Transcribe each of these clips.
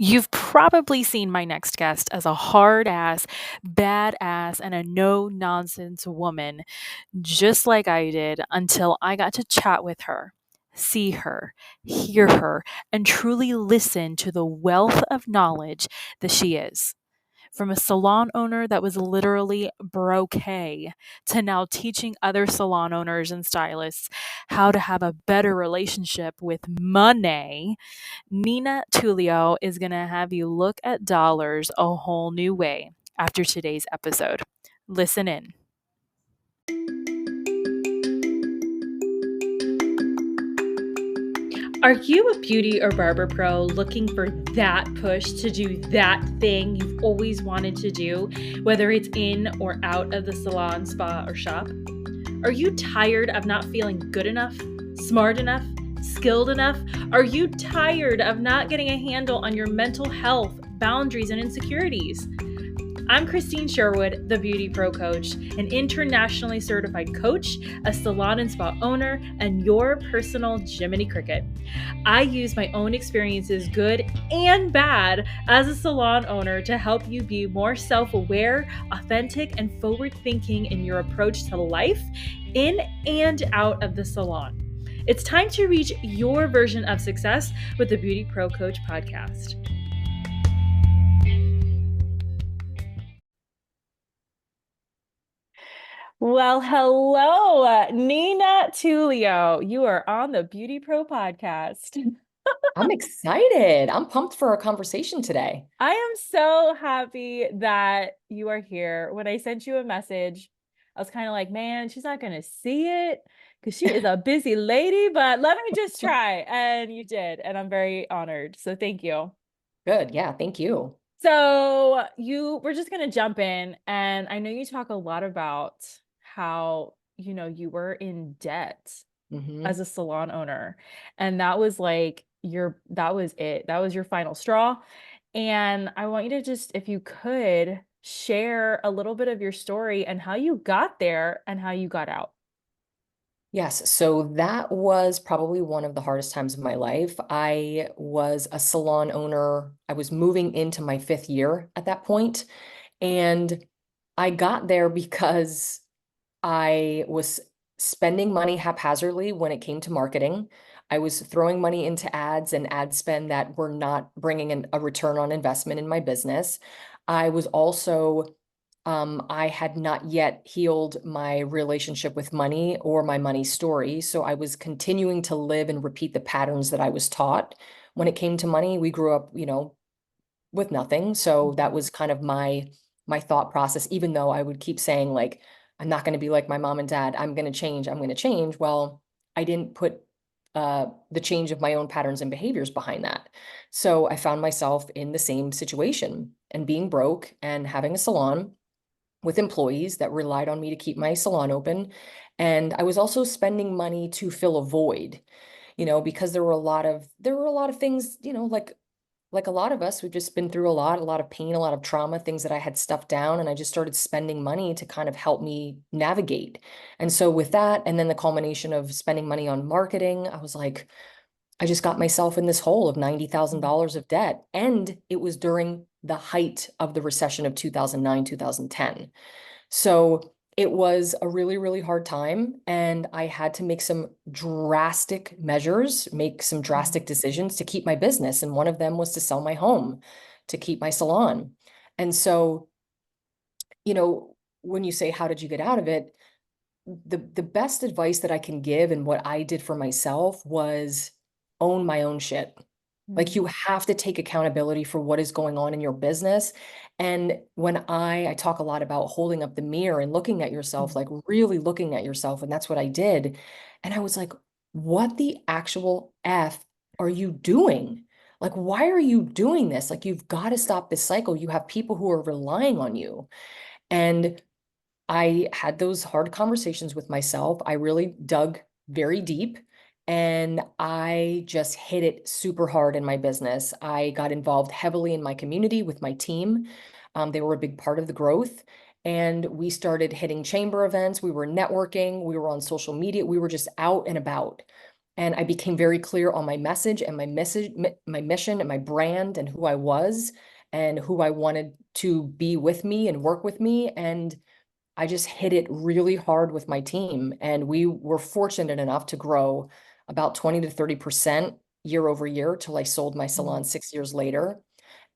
You've probably seen my next guest as a hard ass, badass, and a no nonsense woman, just like I did until I got to chat with her, see her, hear her, and truly listen to the wealth of knowledge that she is. From a salon owner that was literally broke to now teaching other salon owners and stylists how to have a better relationship with money, Nina Tulio is going to have you look at dollars a whole new way after today's episode. Listen in. Are you a beauty or barber pro looking for that push to do that thing you've always wanted to do, whether it's in or out of the salon, spa, or shop? Are you tired of not feeling good enough, smart enough, skilled enough? Are you tired of not getting a handle on your mental health, boundaries, and insecurities? I'm Christine Sherwood, the Beauty Pro Coach, an internationally certified coach, a salon and spa owner, and your personal Jiminy Cricket. I use my own experiences, good and bad, as a salon owner to help you be more self-aware, authentic, and forward-thinking in your approach to life, in and out of the salon. It's time to reach your version of success with the Beauty Pro Coach podcast. Well, hello, Nina Tulio. You are on the Beauty Pro Podcast. I'm excited. I'm pumped for our conversation today. I am so happy that you are here. When I sent you a message, I was kind of like, man, she's not going to see it because she is a busy lady, but let me just try. And you did. And I'm very honored. So thank you. Good. Yeah, thank you. So we're just going to jump in. And I know you talk a lot about how, you were in debt as a salon owner. And that was like that was it. That was your final straw. And I want you to just, if you could, share a little bit of your story and how you got there and how you got out. Yes, so that was probably one of the hardest times of my life. I was a salon owner. I was moving into my fifth year at that point, and I got there because I was spending money haphazardly when it came to marketing. I was throwing money into ads and ad spend that were not bringing in a return on investment in my business. I was also I had not yet healed my relationship with money or my money story. So I was continuing to live and repeat the patterns that I was taught when it came to money. We grew up, with nothing. So that was kind of my thought process, even though I would keep saying like, I'm not going to be like my mom and dad. I'm going to change. I'm going to change. Well, I didn't put the change of my own patterns and behaviors behind that. So I found myself in the same situation and being broke and having a salon with employees that relied on me to keep my salon open. And I was also spending money to fill a void, because there were a lot of things, like a lot of us, we've just been through a lot of pain, a lot of trauma, things that I had stuffed down. And I just started spending money to kind of help me navigate. And so with that, and then the culmination of spending money on marketing, I was like, I just got myself in this hole of $90,000 of debt. And it was during the height of the recession of 2009, 2010. So it was a really, really hard time. And I had to make some drastic measures, make some drastic decisions to keep my business. And one of them was to sell my home to keep my salon. And so, when you say, how did you get out of it? The best advice that I can give and what I did for myself was own my own shit. Like you have to take accountability for what is going on in your business. And when I talk a lot about holding up the mirror and looking at yourself, like really looking at yourself, and that's what I did. And I was like, what the actual F are you doing? Like, why are you doing this? Like, you've got to stop this cycle. You have people who are relying on you. And I had those hard conversations with myself. I really dug very deep and I just hit it super hard in my business. I got involved heavily in my community with my team. They were a big part of the growth. And we started hitting chamber events. We were networking. We were on social media. We were just out and about. And I became very clear on my message and my mission and my brand and who I was and who I wanted to be with me and work with me. And I just hit it really hard with my team. And we were fortunate enough to grow about 20 to 30% year over year till I sold my Mm. salon 6 years later.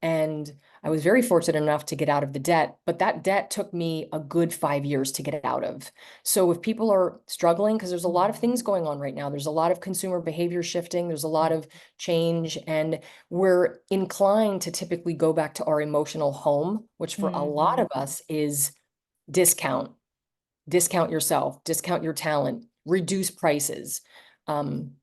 And I was very fortunate enough to get out of the debt, but that debt took me a good 5 years to get out of. So if people are struggling, because there's a lot of things going on right now, there's a lot of consumer behavior shifting, there's a lot of change, and we're inclined to typically go back to our emotional home, which for a lot Mm-hmm. of us is discount, discount yourself, discount your talent, reduce prices. Um,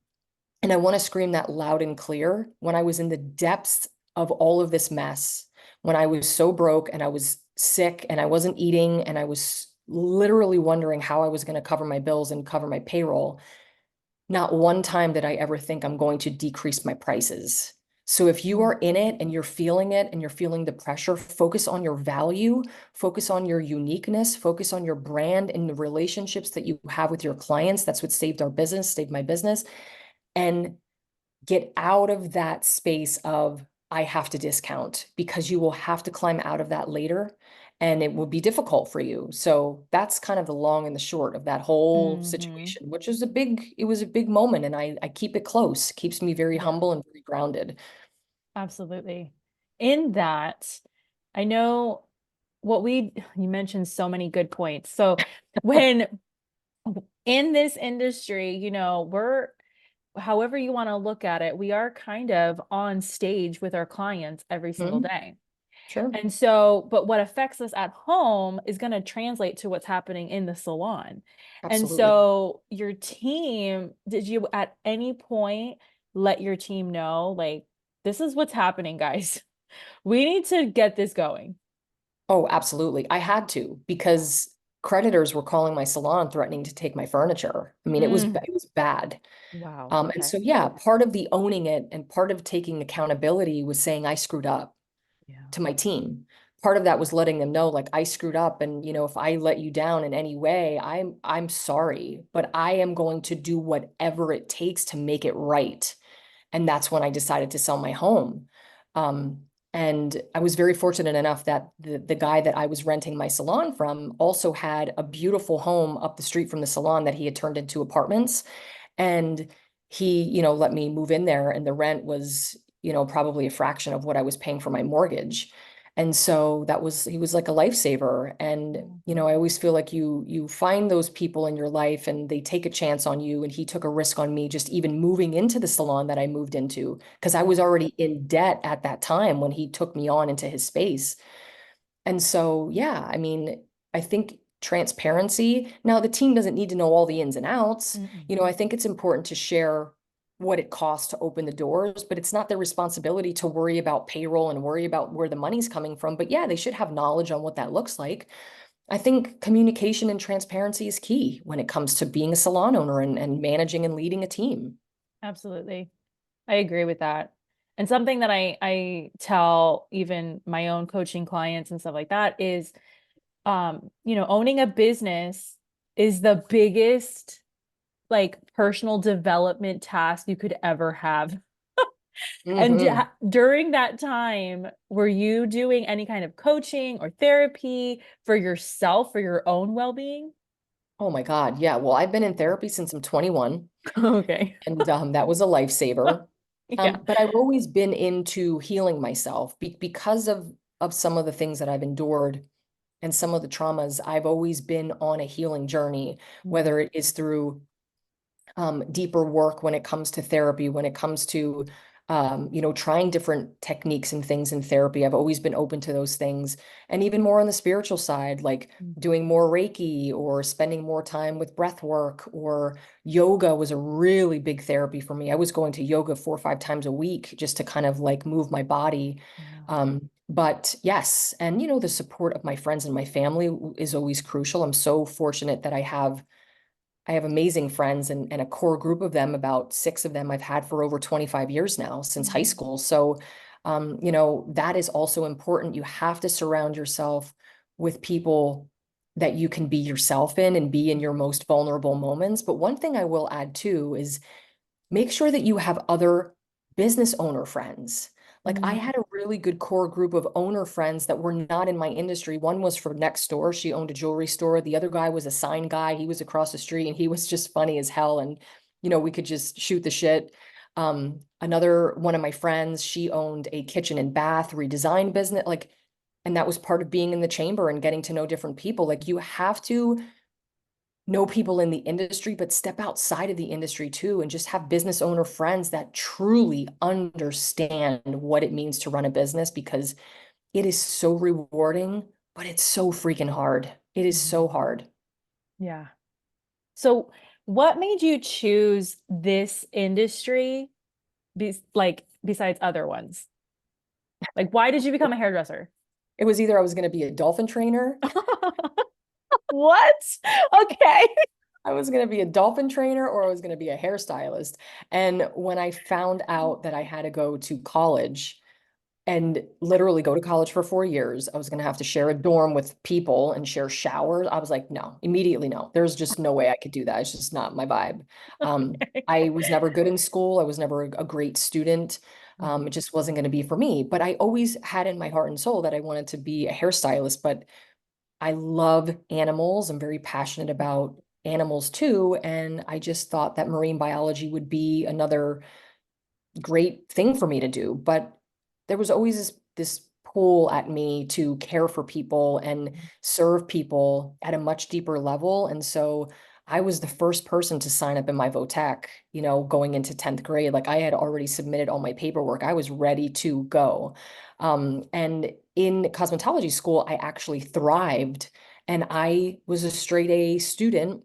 and I want to scream that loud and clear. When I was in the depths of all of this mess, when I was so broke and I was sick and I wasn't eating and I was literally wondering how I was going to cover my bills and cover my payroll, not one time did I ever think I'm going to decrease my prices. So if you are in it and you're feeling it and you're feeling the pressure, focus on your value, focus on your uniqueness, focus on your brand and the relationships that you have with your clients. That's what saved our business, saved my business. And get out of that space of I have to discount, because you will have to climb out of that later and it will be difficult for you. So that's kind of the long and the short of that whole Mm-hmm. situation, which is it was a big moment, and I keep it close, keeps me very Yeah, humble and very grounded. absolutely. In that, I know you mentioned so many good points. So when in this industry, however you want to look at it, we are kind of on stage with our clients every single Mhm. day. Sure. And so, but what affects us at home is going to translate to what's happening in the salon. And Absolutely. so, your team, did you at any point let your team know, like, this is what's happening, guys? We need to get this going. Oh, absolutely. I had to, because creditors were calling my salon threatening to take my furniture. I mean, Mm. it was bad. Wow. And Okay. so, yeah, part of the owning it and part of taking accountability was saying I screwed up Yeah. to my team. Part of that was letting them know, like, I screwed up, and if I let you down in any way, I'm sorry, but I am going to do whatever it takes to make it right. And that's when I decided to sell my home. Um, and I was very fortunate enough that the guy that I was renting my salon from also had a beautiful home up the street from the salon that he had turned into apartments. And he, let me move in there, and the rent was, probably a fraction of what I was paying for my mortgage. And so he was like a lifesaver. And, I always feel like you find those people in your life and they take a chance on you. And he took a risk on me just even moving into the salon that I moved into, because I was Yeah. already in debt at that time when he took me on into his space. And so, yeah, I mean, I think transparency. Now, the team doesn't need to know all the ins and outs. Mm-mm. I think it's important to share what it costs to open the doors, but it's not their responsibility to worry about payroll and worry about where the money's coming from. But yeah, they should have knowledge on what that looks like. I think communication and transparency is key when it comes to being a salon owner and managing and leading a team. Absolutely. I agree with that. And something that I tell even my own coaching clients and stuff like that is owning a business is the biggest like personal development task you could ever have. And Hmm. during that time, were you doing any kind of coaching or therapy for yourself, for your own well-being? Oh my God. Yeah. Well, I've been in therapy since I'm 21. Okay. And that was a lifesaver. Yeah. But I've always been into healing myself because of some of the things that I've endured and some of the traumas. I've always been on a healing journey, Mm. whether it is through deeper work when it comes to therapy, when it comes to, trying different techniques and things in therapy. I've always been open to those things. And even more on the spiritual side, like doing more Reiki or spending more time with breath work, or yoga was a really big therapy for me. I was going to yoga 4 or 5 times a week just to kind of like move my body. Wow. But yes, and the support of my friends and my family is always crucial. I'm so fortunate that I have amazing friends, and a core group of them, about six of them I've had for over 25 years now, since high Mhm. school. So, that is also important. You have to surround yourself with people that you can be yourself in and be in your most vulnerable moments. But one thing I will add too is make sure that you have other business owner friends. Like I Mm, had a really good core group of owner friends that were not in my industry. One was from next door. She owned a jewelry store. The other guy was a sign guy. He was across the street and he was just funny as hell. And, we could just shoot the shit. Another one of my friends, she owned a kitchen and bath redesign business. Like, and that was part of being in the chamber and getting to know different people. Like you have to know people in the industry, but step outside of the industry too and just have business owner friends that truly understand what it means to run a business because it is so rewarding, but it's so freaking hard. It is mhm. so hard. Yeah. So, what made you choose this industry besides other ones? Like, why did you become a hairdresser? It was either I was going to be a dolphin trainer, What? Okay. I was going to be a dolphin trainer, or I was going to be a hairstylist. And when I found out that I had to go to college, and literally go to college for 4 years. I was going to have to share a dorm with people and share showers. I was like, no, immediately no. There's just no way I could do that. It's just not my vibe. I was never good in school. I was never a great student. Mhm. It just wasn't going to be for me. But I always had in my heart and soul that I wanted to be a hairstylist. But I love animals. I'm very passionate about animals too. And I just thought that marine biology would be another great thing for me to do. But there was always this pull at me to care for people and serve people at a much deeper level. And so I was the first person to sign up in my VOTEC, going into 10th grade. Like I had already submitted all my paperwork. I was ready to go. And in cosmetology school, I actually thrived and I was a straight A student.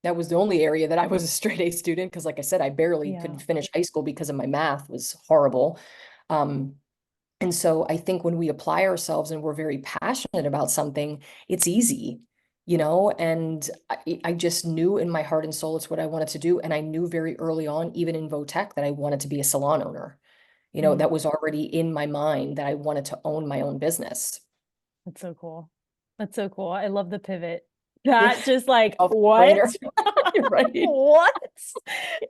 That was the only area that I was a straight A student because, like I said, I barely Yeah. could finish high school because of my math was horrible. Um, and so I think when we apply ourselves and we're very passionate about something, it's easy, and I just knew in my heart and soul it's what I wanted to do. And I knew very early on, even in VOTEC, that I wanted to be a salon owner. Mm, That was already in my mind that I wanted to own my own business. that's so cool. That's so cool. I love the pivot. Yeah, That just like, self what? trainer. You're right. What?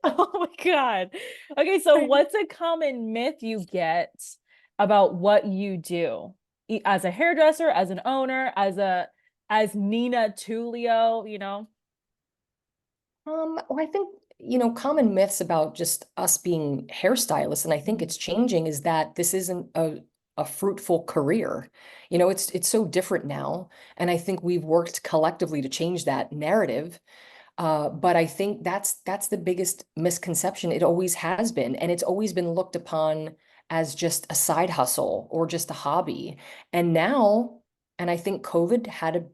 Oh my God. Okay, so what's a common myth you get about what you do as a hairdresser, as an owner, as Nina Tulio, you know? Well, I think, common myths about just us being hairstylists, and I think Mhm. it's changing, is that this isn't a fruitful career. It's so different now. And I think we've worked collectively to change that narrative. But I think that's the biggest misconception. It always has been, and it's always been looked upon as just a side hustle or just a hobby. And now, and I think COVID had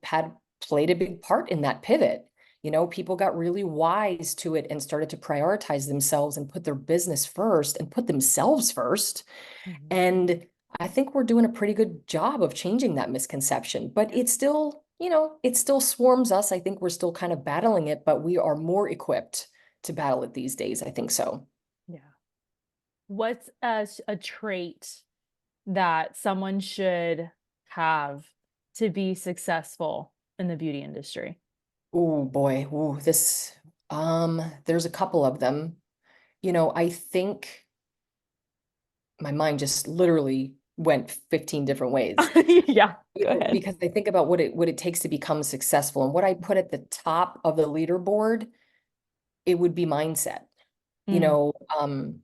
played a big part in that pivot. People got really wise to it and started to prioritize themselves and put their business first and put themselves first. Mhm. And I think we're doing a pretty good job of changing that misconception, but it's still, it still swarms us. I think we're still kind of battling it, but we are more equipped to battle it these days. I think so. Yeah. What's a trait that someone should have to be successful in the beauty industry? Oh boy. Ooh, there's a couple of them. I think my mind just literally went 15 different ways Yeah, go ahead. because I think about what it takes to become successful, and what I put at the top of the leaderboard, it would be mindset. you Mm, know, um,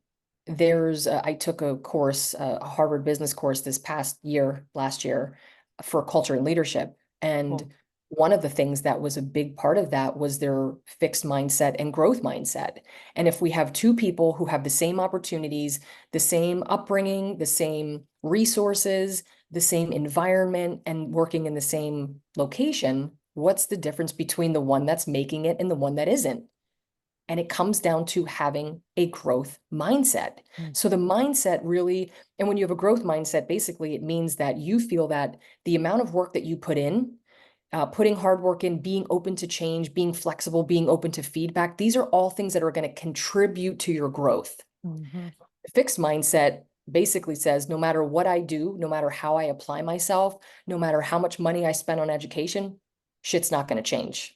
I took a course, a Harvard business course last year, for culture and leadership. And cool. one of the things that was a big part of that was their fixed mindset and growth mindset. And if we have two people who have the same opportunities, the same upbringing, the same resources, the same environment, and working in the same location, what's the difference between the one that's making it and the one that isn't? And it comes down to having a growth mindset. Mm, So the mindset really, and when you have a growth mindset, basically it means that you feel that the amount of work that you put in, putting hard work in, being open to change, being flexible, being open to feedback, these are all things that are going to contribute to your growth. mhm, Fixed mindset basically says no matter what I do, no matter how I apply myself, no matter how much money I spend on education, shit's not going to change.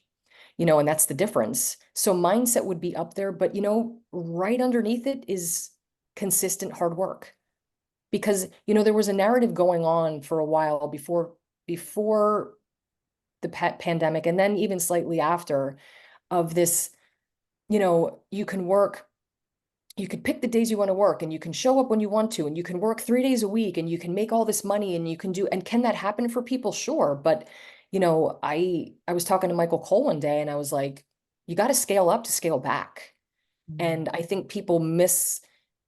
and that's the difference. So mindset would be up there, but right underneath it is consistent hard work. Because, there was a narrative going on for a while before the pandemic, and then even slightly after, of this, you can work, you could pick the days you want to work, and you can show up when you want to, and you can work 3 days a week, and you can make all this money, and and can that happen for people? Sure. But, I was talking to Michael Cole one day, and I was like, you got to scale up to scale back. Mm. And I think people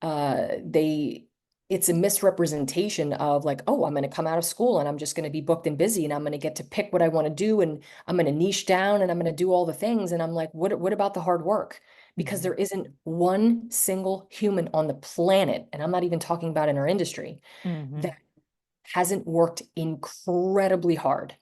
they, it's a misrepresentation of like, oh, I'm going to come out of school and I'm just going to be booked and busy and I'm going to get to pick what I want to do and I'm going to niche down and I'm going to do all the things. And I'm like, what about the hard work? Because Mhm. there isn't one single human on the planet, and I'm not even talking about in our industry, that Mhm. hasn't worked incredibly hard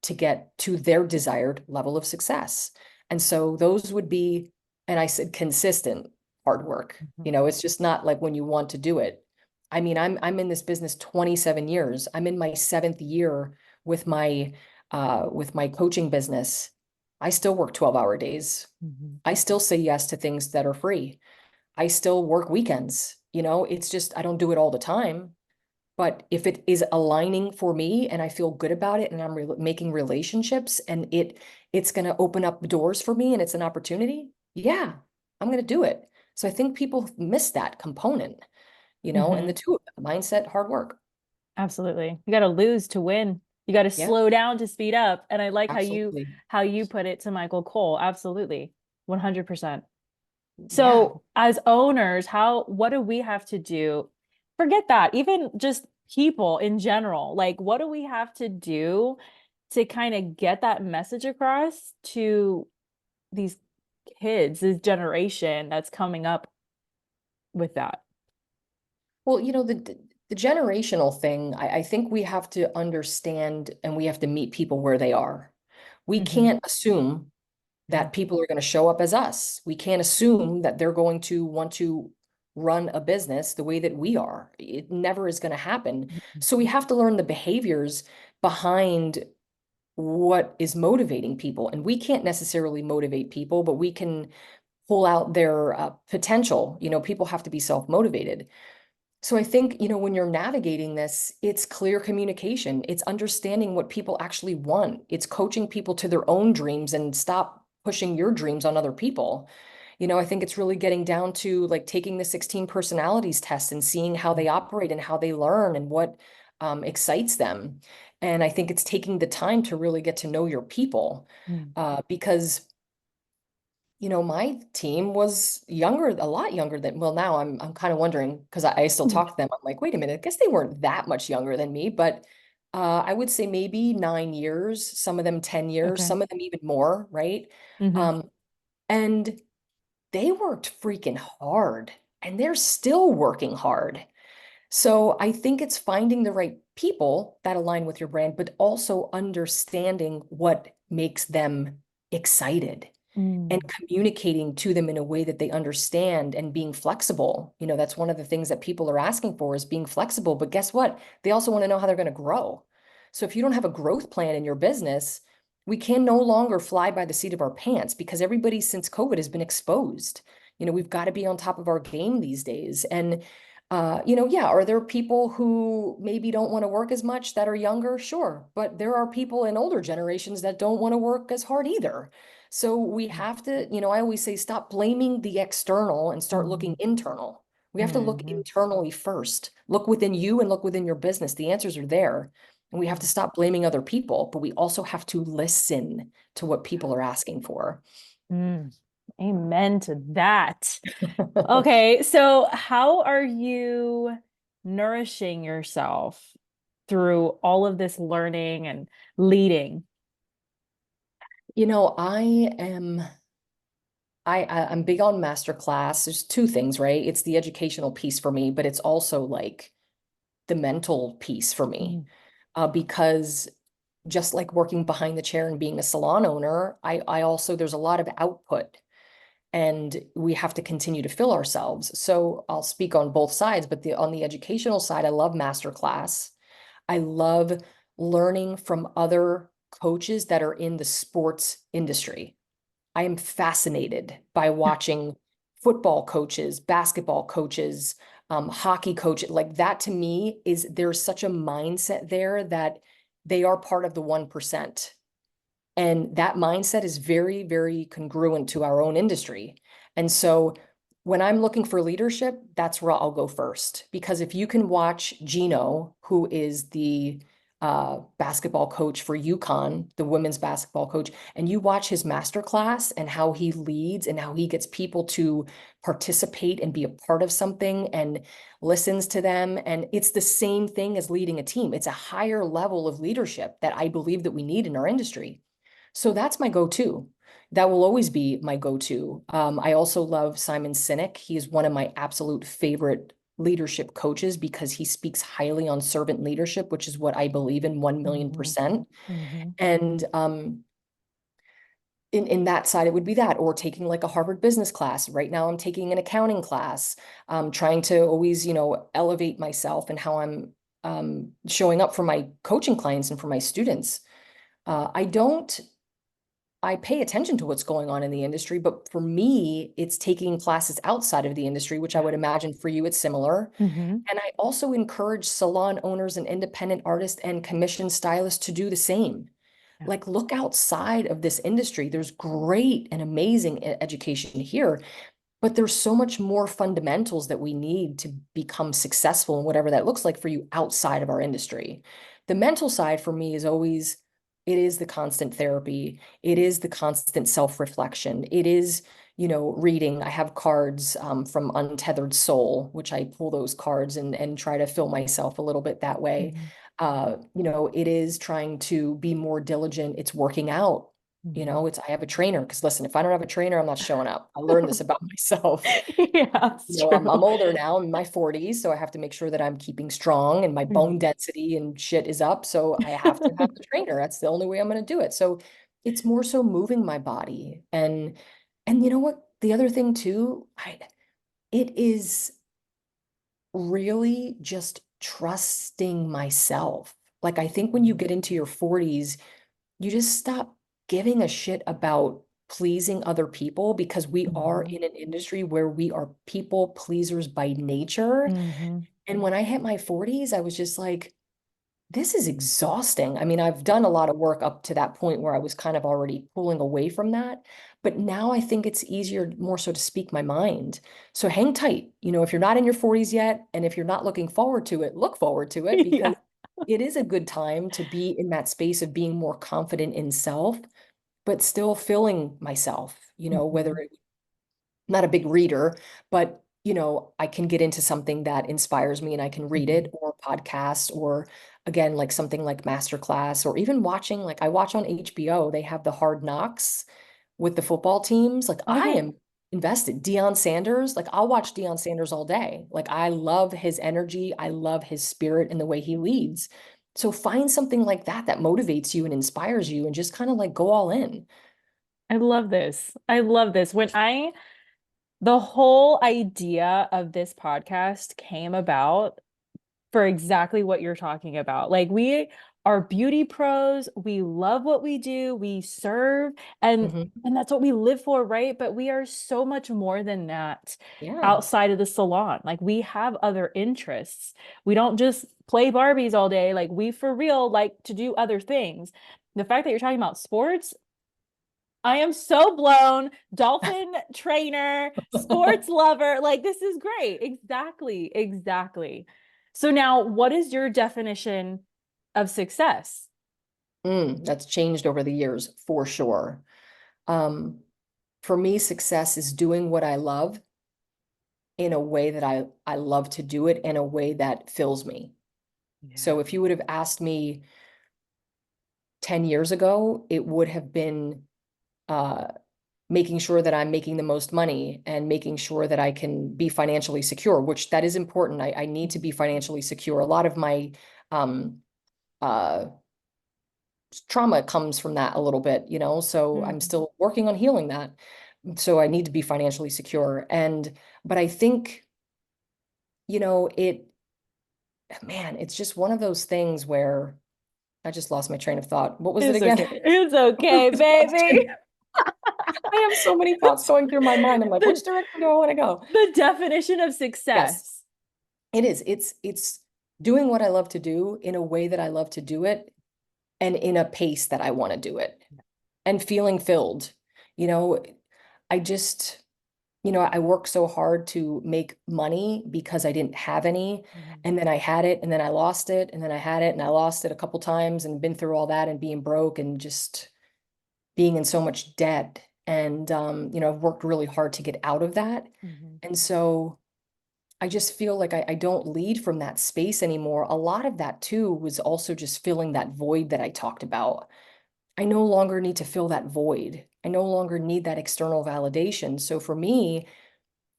to get to their desired level of success. And so those would be, and I said consistent hard work. Mhm. It's just not like when you want to do it. I mean, I'm in this business 27 years. I'm in my seventh year with my coaching business. I still work 12-hour days. Mhm. I still say yes to things that are free. I still work weekends. It's just I don't do it all the time. But if it is aligning for me and I feel good about it and I'm making relationships and it's going to open up doors for me and it's an opportunity, yeah, I'm going to do it. So I think people miss that component, and the Mhm. two of them, mindset, hard work. Absolutely. You got to lose to win. You got to Yeah, slow down to speed up. And I like absolutely. how you put it to Michael Cole. Absolutely. 100%. Yeah. So, as owners, what do we have to do? Forget that. Even just people in general, like what do we have to do to kind of get that message across to these kids, this generation that's coming up with that? Well, the generational thing, I think we have to understand and we have to meet people where they are. We Hmm. can't assume Hmm. that people are going to show up as us. We can't assume that they're going to want to run a business the way that we are. It never is going to happen. So we have to learn the behaviors behind what is motivating people. And we can't necessarily motivate people, but we can pull out their potential. People have to be self-motivated. So I think, when you're navigating this, it's clear communication. It's understanding what people actually want. It's coaching people to their own dreams and stop pushing your dreams on other people. I think it's really getting down to like taking the 16 personalities test and seeing how they operate and how they learn and what excites them. And I think it's taking the time to really get to know your people, because my team was younger, a lot younger than, well, now I'm kind of wondering because I still talk to them. I'm like, wait a minute, I guess they weren't that much younger than me, but I would say maybe 9 years, some of them 10 years, Okay. some of them even more, right? Hmm. Um, and they worked freaking hard and they're still working hard. So I think it's finding the right people that align with your brand, but also understanding what makes them excited and Mm. communicating to them in a way that they understand and being flexible. That's one of the things that people are asking for is being flexible. But guess what? They also want to know how they're going to grow. So if you don't have a growth plan in your business, we can no longer fly by the seat of our pants because everybody since COVID has been exposed. We've got to be on top of our game these days. And yeah, are there people who maybe don't want to work as much that are younger? Sure. But there are people in older generations that don't want to work as hard either. So we have to, I always say, stop blaming the external and start looking Mhm. internal. We have to look Mhm. internally first. Look within you and look within your business. The answers are there. And we have to stop blaming other people, but we also have to listen to what people are asking for. Mm. Amen to that. Okay, so how are you nourishing yourself through all of this learning and leading? I am I'm big on masterclass. There's two things, right? It's the educational piece for me, but it's also like the mental piece for me. Mm. Because just like working behind the chair and being a salon owner, I also there's a lot of output and we have to continue to fill ourselves. So I'll speak on both sides, but on the educational side, I love masterclass. I love learning from other coaches that are in the sports industry. I am fascinated by watching football coaches, basketball coaches, hockey coaches. Like that to me is there's such a mindset there that they are part of the 1%. And that mindset is very, very congruent to our own industry. And so when I'm looking for leadership, that's where I'll go first. Because if you can watch Gino, who is the basketball coach for UConn, the women's basketball coach, and you watch his masterclass and how he leads and how he gets people to participate and be a part of something and listens to them. And it's the same thing as leading a team. It's a higher level of leadership that I believe that we need in our industry. So that's my go-to. That will always be my go-to. I also love Simon Sinek. He is one of my absolute favorite leadership coaches because he speaks highly on servant leadership, which is what I believe in 1,000,000%. Mm-hmm. And in that side, it would be that, or taking like a Harvard business class. Right now, I'm taking an accounting class, trying to always, elevate myself and how I'm showing up for my coaching clients and for my students. I pay attention to what's going on in the industry, but for me, it's taking classes outside of the industry, which I Yeah. would imagine for you, it's similar. Mm-hmm. And I also encourage salon owners and independent artists and commission stylists to do the same. Yeah. Like, look outside of this industry. There's great and amazing education here, but there's so much more fundamentals that we need to become successful in whatever that looks like for you outside of our industry. The mental side for me is always, it is the constant therapy. It is the constant self-reflection. It is, reading. I have cards from Untethered Soul, which I pull those cards and try to fill myself a little bit that way. Mm-hmm. It is trying to be more diligent. It's working out. Mm-hmm. I have a trainer because listen, if I don't have a trainer, I'm not showing up. I learned this about myself. Yeah, it's I'm true. older now, I'm in my 40s, so I have to make sure that I'm keeping strong and my bone density and shit is up. So I have to have a trainer. That's the only way I'm going to do it. So it's more so moving my body. And you know what? The other thing too, it is really just trusting myself. Like I think when you get into your 40s, you just stop giving a shit about pleasing other people because we are Mm-hmm. in an industry where we are people pleasers by nature. Mm-hmm. And when I hit my 40s, I was just like, this is exhausting. I mean, I've done a lot of work up to that point where I was kind of already pulling away from that. But now I think it's easier, more so to speak my mind. So hang tight. If you're not in your 40s yet, and if you're not looking forward to it, look forward to it because Yeah. it is a good time to be in that space of being more confident in self, but still filling myself, whether Mm-hmm. not a big reader, but I can get into something that inspires me and I can read Mm-hmm. it or podcast or again, like something like Masterclass or even watching, like I watch on HBO, they have the Hard Knocks with the football teams. Like I Okay. am invested. Deion Sanders, like I'll watch Deion Sanders all day. Like I love his energy. I love his spirit and the way he leads. So find something like that that motivates you and inspires you and just kind of like go all in. I love this. I love this. The whole idea of this podcast came about for exactly what you're talking about. Like we are beauty pros, we love what we do, we serve and Mhm. and that's what we live for, right? But we are so much more than that Yeah. outside of the salon. Like we have other interests. We don't just play Barbies all day. Like we for real like to do other things. The fact that you're talking about sports, I am so blown. Dolphin trainer, sports lover. Like, this is great. Exactly. Exactly. So, now what is your definition of success? That's changed over the years for sure. Um, for me, success is doing what I love in a way that I love to do it in a way that fills me. Yeah. So if you would have asked me 10 years ago, it would have been uh, making sure that I'm making the most money and making sure that I can be financially secure, which that is important. I need to be financially secure. A lot of my um, uh, trauma comes from that a little bit, so I'm Mhm. still working on healing that. So I need to be financially secure. But I think, it, man, it's just one of those things where I just lost my train of thought. What was it It's again? okay. It's What was okay, the baby. question? I have so many thoughts going through my mind. I'm like, which direction do I want to go? The definition of Yes, success. it is. It's doing what I love to do in a way that I love to do it and in a pace that I want to do it and feeling filled. You know, I just, I worked so hard to make money because I didn't have any. And then I had it and then I lost it. And then I had it and I lost it a couple times and been through all that and being broke and just being in so much debt. And, I've worked really hard to get out of that. And so I just feel like I don't lead from that space anymore. A lot of that too was also just filling that void that I talked about. I no longer need to fill that void. I no longer need that external validation. So for me,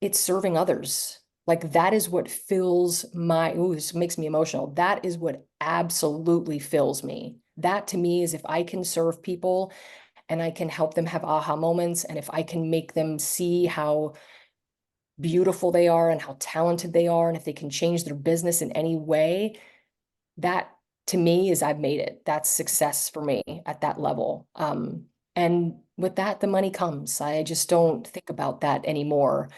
it's serving others. Like that is what fills my, ooh, this makes me emotional. That is what absolutely fills me. That to me is if I can serve people and I can help them have aha moments, and if I can make them see how beautiful they are and how talented they are, and if they can change their business in any way, that to me is I've made it. That's success for me at that level. And with that, the money comes. I just don't think about that anymore,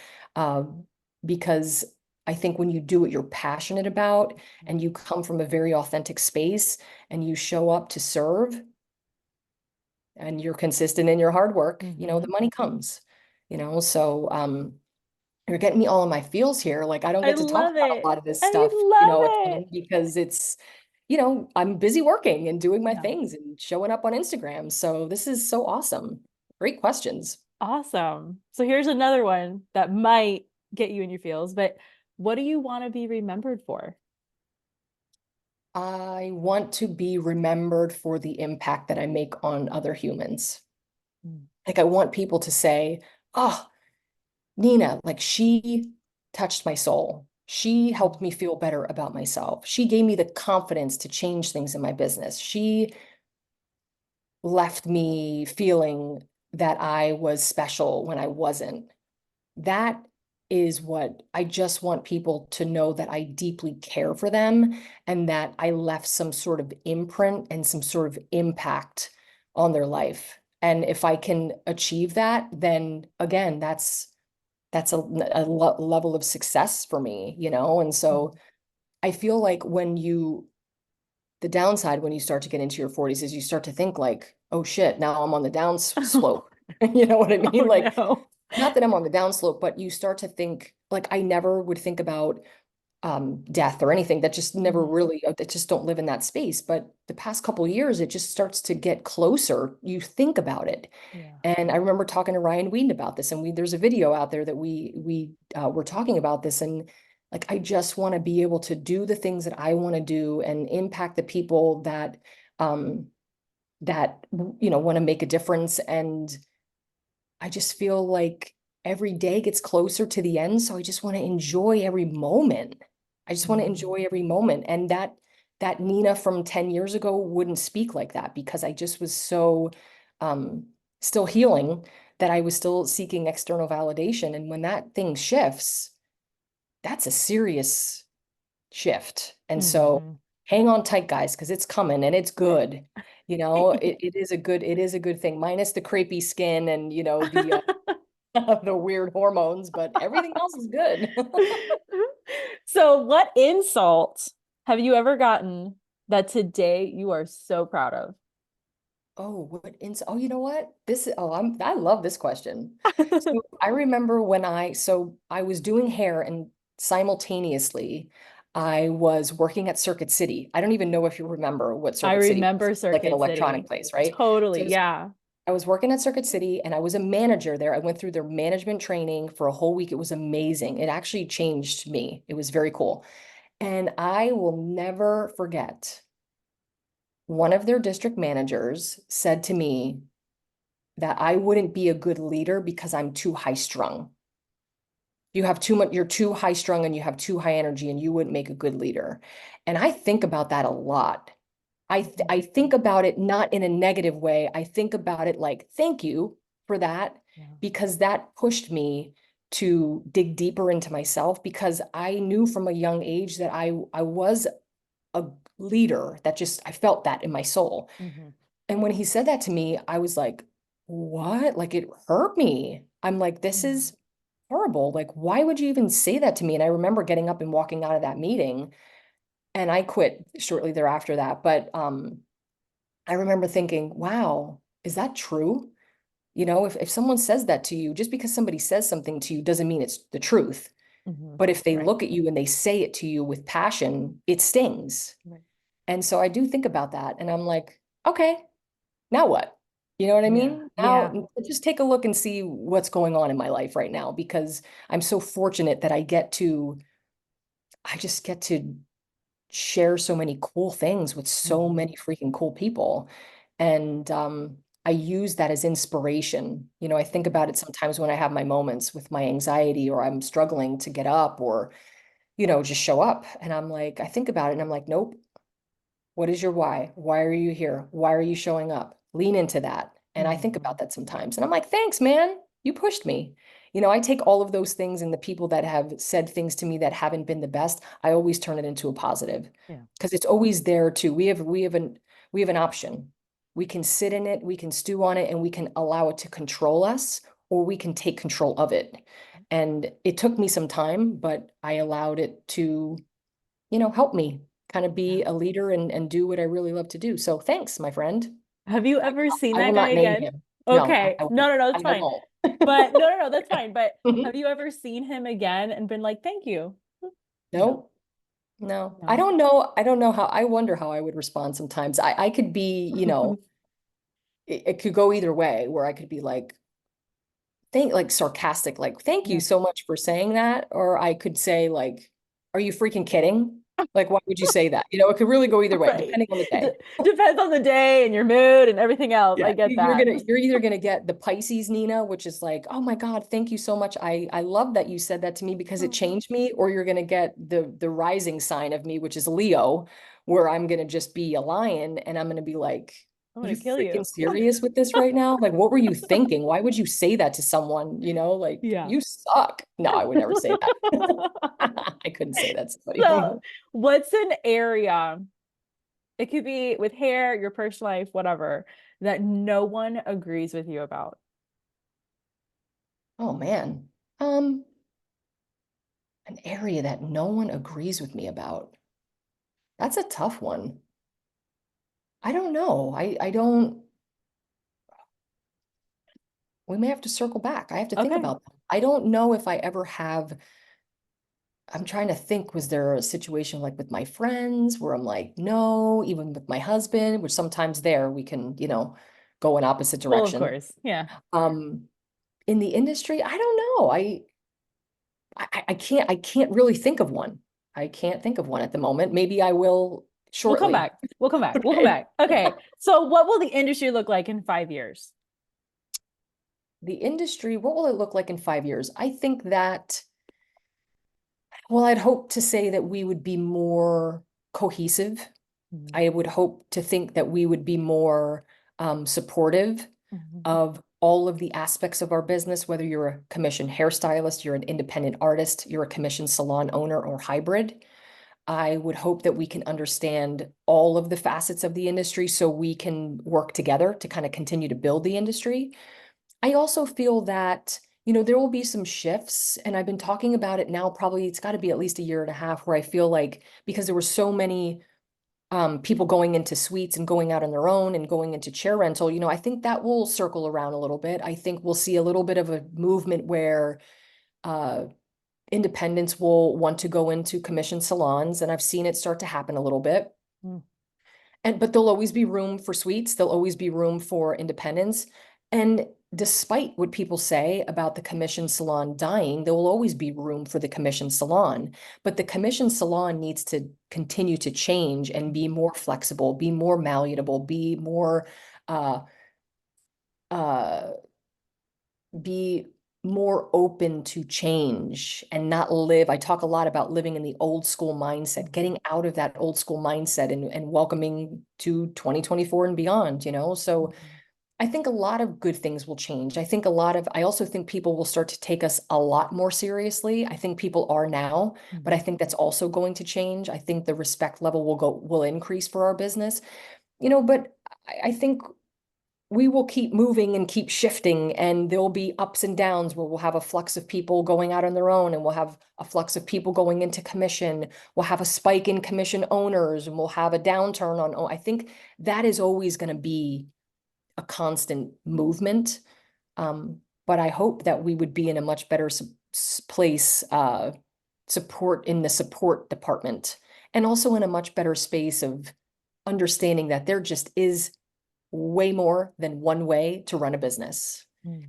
because I think when you do what you're passionate about and you come from a very authentic space and you show up to serve and you're consistent in your hard work, the money comes, so you're getting me all in my feels here. Like I don't I get to talk love about a it. lot of this I stuff, a love ton it. because it's, I'm busy working and doing my Yeah. things and showing up on Instagram. So this is so awesome. Great questions. Awesome. So here's another one that might get you in your feels, but what do you want to be remembered for? I want to be remembered for the impact that I make on other humans. Like I want people to say, oh, Nina, like she touched my soul. She helped me feel better about myself. She gave me the confidence to change things in my business. She left me feeling that I was special when I wasn't. That is what I just want people to know, that I deeply care for them and that I left some sort of imprint and some sort of impact on their life. And if I can achieve that, then again, that's a level of success for me, And so I feel like the downside when you start to get into your 40s is you start to think like, oh shit, now I'm on the down slope. You know what I mean? Oh Like, no. not that I'm on the downslope, but you start to think like I never would think about death or anything. That just never really, I just don't live in that space. But the past couple of years, it just starts to get closer. You think about it. Yeah. And I remember talking to Ryan Whedon about this, and there's a video out there that we were talking about this, and like I just want to be able to do the things that I want to do and impact the people um that want to make a difference. And I just feel like every day gets closer to the end, so I just want to enjoy every moment. I just want to enjoy every moment. And that Nina from 10 years ago wouldn't speak like that because I just was so um still healing, that I was still seeking external validation. And when that thing shifts, that's a serious shift. And so hang on tight, guys, because it's coming and it's good. It is a good thing, minus the crepey skin and the the weird hormones, but everything else is good. So, what insult have you ever gotten that today you are so proud of? Oh, you know what? I love this question. So I remember so I was doing hair and simultaneously I was working at Circuit City. I don't even know if you remember what I Circuit City was, remember like an Circuit electronic City. place, right? So Totally. Yeah. I was working at Circuit City and I was a manager there. I went through their management training for a whole week. It was amazing. It actually changed me. It was very cool. And I will never forget, one of their district managers said to me that I wouldn't be a good leader because I'm too high strung. You have too much, you're too high strung and you have too high energy and you wouldn't make a good leader. And I think about that a lot. I think about it not in a negative way. I think about it like, thank you for that, because that pushed me to dig deeper into myself, because I knew from a young age that I was a leader, that just I felt that in my soul. And when he said that to me, I was like, what? Like it hurt me. I'm like, this Yeah. is horrible. Like, why would you even say that to me? And I remember getting up and walking out of that meeting, and I quit shortly thereafter that. But I remember thinking, wow, is that true? You know, if someone says that to you, just because somebody says something to you doesn't mean it's the truth. Hmm. But if they Right. look at you and they say it to you with passion, it stings. Right. And so I do think about that. And I'm like, okay, now what? You know what I Yeah. mean? Yeah. Now just take a look and see what's going on in my life right now, because I'm so fortunate that I just get to share so many cool things with so Hmm. many freaking cool people. And I use that as inspiration. You know, I think Hmm. about it sometimes when I have my moments with my anxiety, or I'm struggling to get up, or, just show up. And I'm like, I think about it and I'm like, nope. What is your why? Why are you here? Why are you showing up? Lean into that. And I think about Hmm. that sometimes. And I'm like, thanks, man. You pushed me. I take all of those things, and the people that have said things to me that haven't been the best, I always turn it into a positive, Yeah. because it's always there too. We have an option. We can sit in it, we can stew on it, and we can allow it to control us, or we can take control of it. And it took me some time, but I allowed it to help me kind of Yeah. be a leader and do what I really love to do. So thanks, my friend. Have you ever seen I that will guy not name again? him. No, I, Okay. I No, won't. no, no, that's I fine. won't. But no, no, no, that's fine. But have you ever seen him again and been like, thank you? No. No, no. I No. don't know. I don't know how, I wonder how I would respond sometimes. I could be, it could go either way, where I could be like sarcastic, like, thank you Yeah. so much for saying that. Or I could say, like, are you freaking kidding? Like, why would you say that? It could really go either way, Right. depending on the day. Depends on the day and your mood and everything else. I Yeah, get you're that. gonna you're either gonna get the Pisces Nina, which is like, oh my God, thank you so much. I love that you said that to me because it Oh, changed me. Or you're gonna get the rising sign of me, which is Leo, where I'm gonna just be a lion, and I'm gonna be like, I'm you gonna kill you. freaking serious with this right now? Like, what were you thinking? Why would you say that to someone? Like, Yeah. you suck. No, I would never say that. I couldn't say that to somebody. So, what's an area, it could be with hair, your personal life, whatever, that no one agrees with you about? Oh man. Um, an area that no one agrees with me about. That's a tough one. I don't know. I don't, we may have to circle back. I have to think Okay. about that. I don't know if I ever have. I'm trying to think, was there a situation like with my friends where I'm like, no, even with my husband, which sometimes there we can, go in opposite Well, of direction. course. Yeah. Um, in the industry, I don't know. I can't really think of one. I can't think of one at the moment. Maybe I will We'll come shortly. back. We'll come back. We'll come Okay. back. Okay. So, what will the industry look like in 5 years? The industry, what will it look like in 5 years? I think that, well, I'd hope to say that we would be more cohesive. Mhm. I would hope to think that we would be more supportive Mhm. of all of the aspects of our business, whether you're a commissioned hairstylist, you're an independent artist, you're a commissioned salon owner, or hybrid. I would hope that we can understand all of the facets of the industry so we can work together to kind of continue to build the industry. I also feel that, there will be some shifts, and I've been talking about it now, probably it's got to be at least a year and a half, where I feel like, because there were so many people going into suites and going out on their own and going into chair rental, I think that will circle around a little bit. I think we'll see a little bit of a movement where uh, independents will want to go into commission salons, and I've seen it start to happen a little bit. Mm. But there'll always be room for suites. There'll always be room for independence. And despite what people say about the commission salon dying, there will always be room for the commission salon. But the commission salon needs to continue to change and be more flexible, be more malleable, uh, uh, be more open to change and not live. I talk a lot about living in the old school mindset, Mhm. getting out of that old school mindset and welcoming to 2024 and beyond. So Mhm. I think a lot of good things will change. I also think people will start to take us a lot more seriously. I think people are now, but I Mhm. think that's also going to change. I think the respect level will increase for our business, but I think we will keep moving and keep shifting, and there'll be ups and downs where we'll have a flux of people going out on their own, and we'll have a flux of people going into commission. We'll have a spike in commission owners, and we'll have a downturn on. I think that is always going to be a constant movement. But I hope that we would be in a much better place, support in the support department, and also in a much better space of understanding that there just is way more than one way to run a business.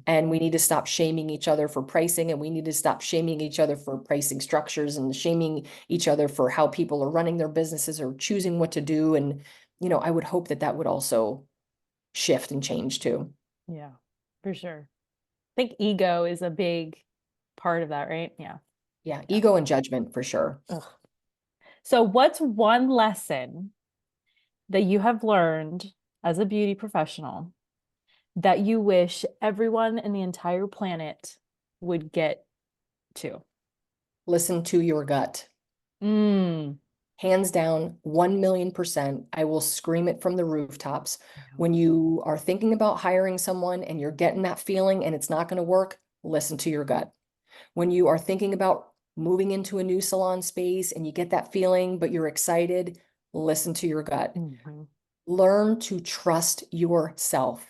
And we need to stop shaming each other for pricing, and we need to stop shaming each other for pricing structures and shaming each other for how people are running their businesses or choosing what to do. And, I would hope that that would also shift and change too. Yeah, for sure. I think ego is a big part of that, right? Yeah. Yeah, ego and judgment for sure. Ugh. So what's one lesson that you have learned as a beauty professional that you wish everyone in the entire planet would get to? Listen to your gut. Hands down, 1,000,000%. I will scream it from the rooftops. When you are thinking about hiring someone and you're getting that feeling and it's not going to work, listen to your gut. When you are thinking about moving into a new salon space and you get that feeling, but you're excited, listen to your gut. Learn to trust yourself,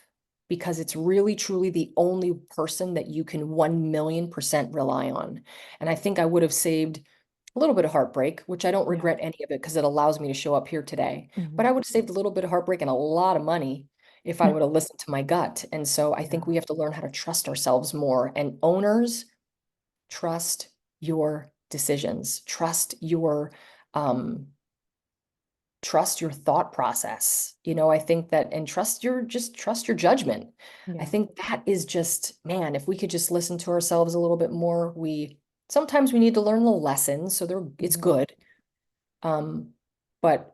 because it's really, truly the only person that you can 1,000,000% rely on. And I think I would have saved a little bit of heartbreak, which I don't regret any of it because it allows me to show up here today. But I would have saved a little bit of heartbreak and a lot of money if I would have listened to my gut. And so I think we have to learn how to trust ourselves more. And owners, trust your decisions, trust your thought process. I think that, and trust your judgment. I think that is just, man, if we could just listen to ourselves a little bit more. Sometimes we need to learn the lessons, so it's good. But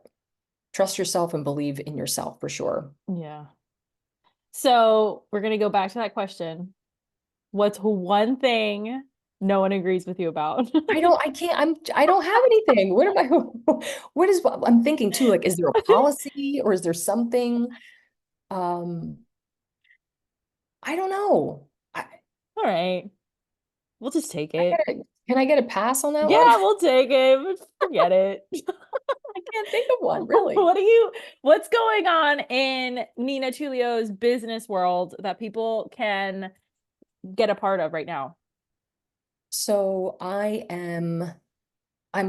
trust yourself and believe in yourself for sure. Yeah. So we're going to go back to that question. What's one thing no one agrees with you about? I don't have anything. I'm thinking too, like, is there a policy or is there something? I don't know. All right. We'll just take it. Can I get a pass on that one? Yeah, we'll take it. Forget it. I can't think of one, really. What's going on in Nina Tulio's business world that people can get a part of right now? So I'm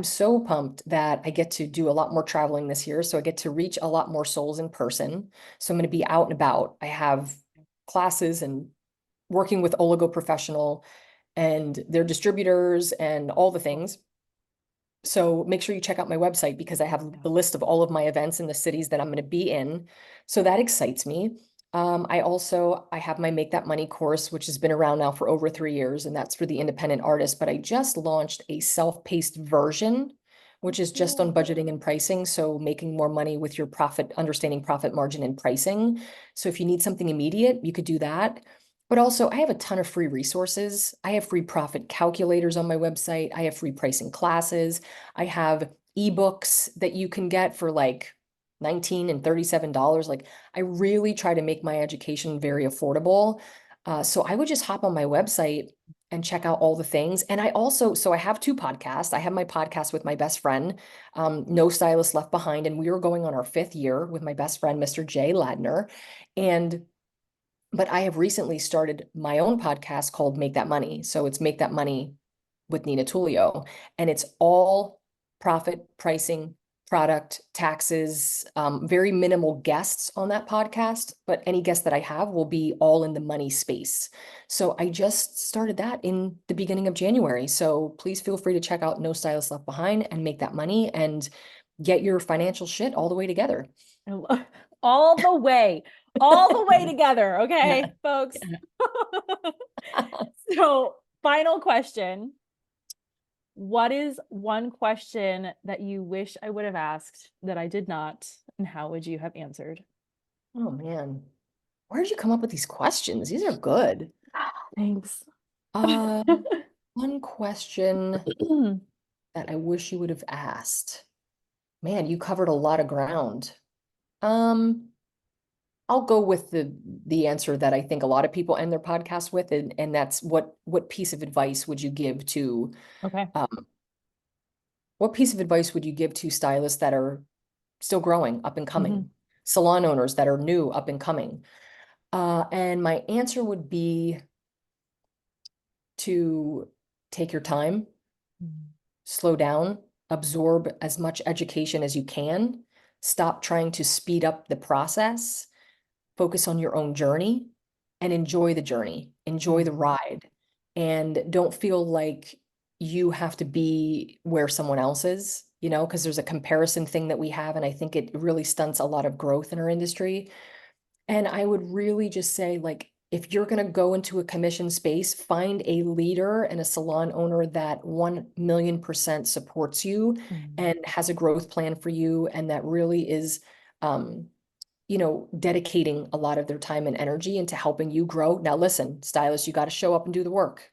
so pumped that I get to do a lot more traveling this year. So I get to reach a lot more souls in person. So I'm going to be out and about. I have classes and working with Oligo Professional and their distributors and all the things. So make sure you check out my website, because I have the list of all of my events in the cities that I'm going to be in. So that excites me. I have my Make That Money course, which has been around now for over 3 years, and that's for the independent artist. But I just launched a self-paced version, which is just on budgeting and pricing. So making more money with your profit, understanding profit margin and pricing. So if you need something immediate, you could do that. But also, I have a ton of free resources. I have free profit calculators on my website. I have free pricing classes. I have ebooks that you can get for like $19 and $37. Like, I really try to make my education very affordable. So I would just hop on my website and check out all the things. And so I have 2 podcasts. I have my podcast with my best friend, No Stylist Left Behind. And we are going on our 5th year with my best friend, Mr. Jay Ladner. But I have recently started my own podcast called Make That Money. So it's Make That Money with Nina Tulio. And it's all profit, pricing, product, taxes, very minimal guests on that podcast. But any guest that I have will be all in the money space. So I just started that in the beginning of January. So please feel free to check out No Stylist Left Behind and Make That Money and get your financial shit all the way together. All the way together. Okay, folks. So, final question. What is one question that you wish I would have asked that I did not, and how would you have answered? Oh man, where did you come up with these questions? These are good. Thanks. One question that I wish you would have asked. Man, you covered a lot of ground. I'll go with the answer that I think a lot of people end their podcast with, and that's what piece of advice would you give to Okay. what piece of advice would you give to stylists that are still growing, up and Mm-hmm. coming, salon owners that are new, up and coming? And my answer would be to take your time, slow down, absorb as much education as you can, stop trying to speed up the process, focus on your own journey, and enjoy the journey, enjoy the ride, and don't feel like you have to be where someone else is, because there's a comparison thing that we have, and I think it really stunts a lot of growth in our industry. And I would really just say, like, if you're going to go into a commission space, find a leader and a salon owner that 1,000,000% supports you and has a growth plan for you, and that really is, dedicating a lot of their time and energy into helping you grow. Now, listen, stylists, you got to show up and do the work.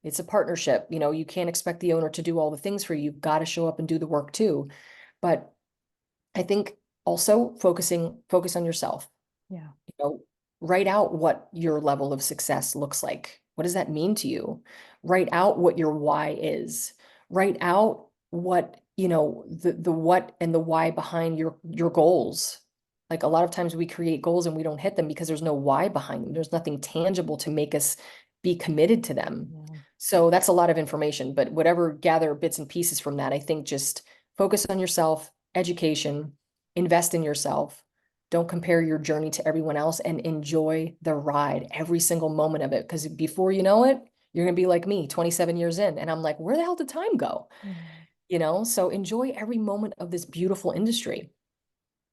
It's a partnership. You can't expect the owner to do all the things for you. You've got to show up and do the work too. But I think also focus on yourself. Yeah. Write out what your level of success looks like. What does that mean to you? Write out what your why is. Write out what, the what and the why behind your goals. Like, a lot of times we create goals and we don't hit them because there's no why behind them. There's nothing tangible to make us be committed to them. Yeah. So that's a lot of information, but whatever, gather bits and pieces from that. I think just focus on yourself, education, invest in yourself. Don't compare your journey to everyone else, and enjoy the ride, every single moment of it. Because before you know it, you're going to be like me, 27 years in. And I'm like, where the hell did time go? So enjoy every moment of this beautiful industry.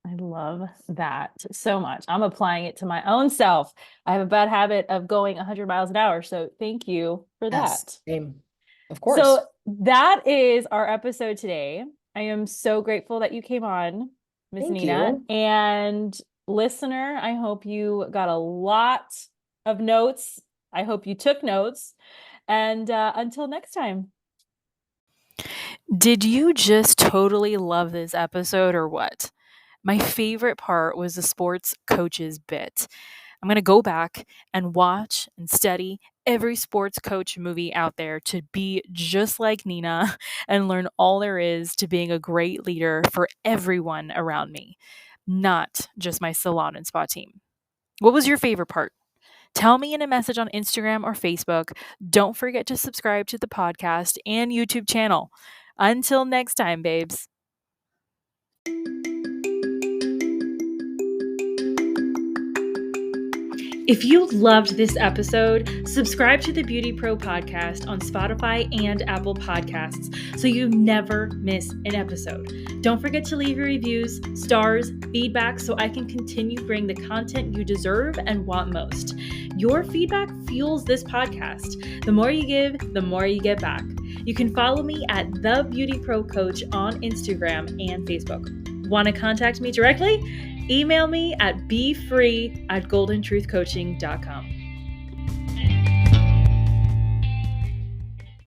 I love that so much. I'm applying it to my own self. I have a bad habit of going 100 miles an hour. So thank you for Yes, that. same. Of course. So that is our episode today. I am so grateful that you came on, Miss Thank Nina. you. And listener, I hope you got a lot of notes. I hope you took notes. And until next time. Did you just totally love this episode or what? My favorite part was the sports coaches bit. I'm going to go back and watch and study every sports coach movie out there to be just like Nina and learn all there is to being a great leader for everyone around me, not just my salon and spa team. What was your favorite part? Tell me in a message on Instagram or Facebook. Don't forget to subscribe to the podcast and YouTube channel. Until next time, babes. If you loved this episode, subscribe to the BeautyPro Podcast on Spotify and Apple Podcasts so you never miss an episode. Don't forget to leave your reviews, stars, feedback so I can continue bringing the content you deserve and want most. Your feedback fuels this podcast. The more you give, the more you get back. You can follow me at The Beauty Pro Coach on Instagram and Facebook. Want to contact me directly? Email me at befree@goldentruthcoaching.com.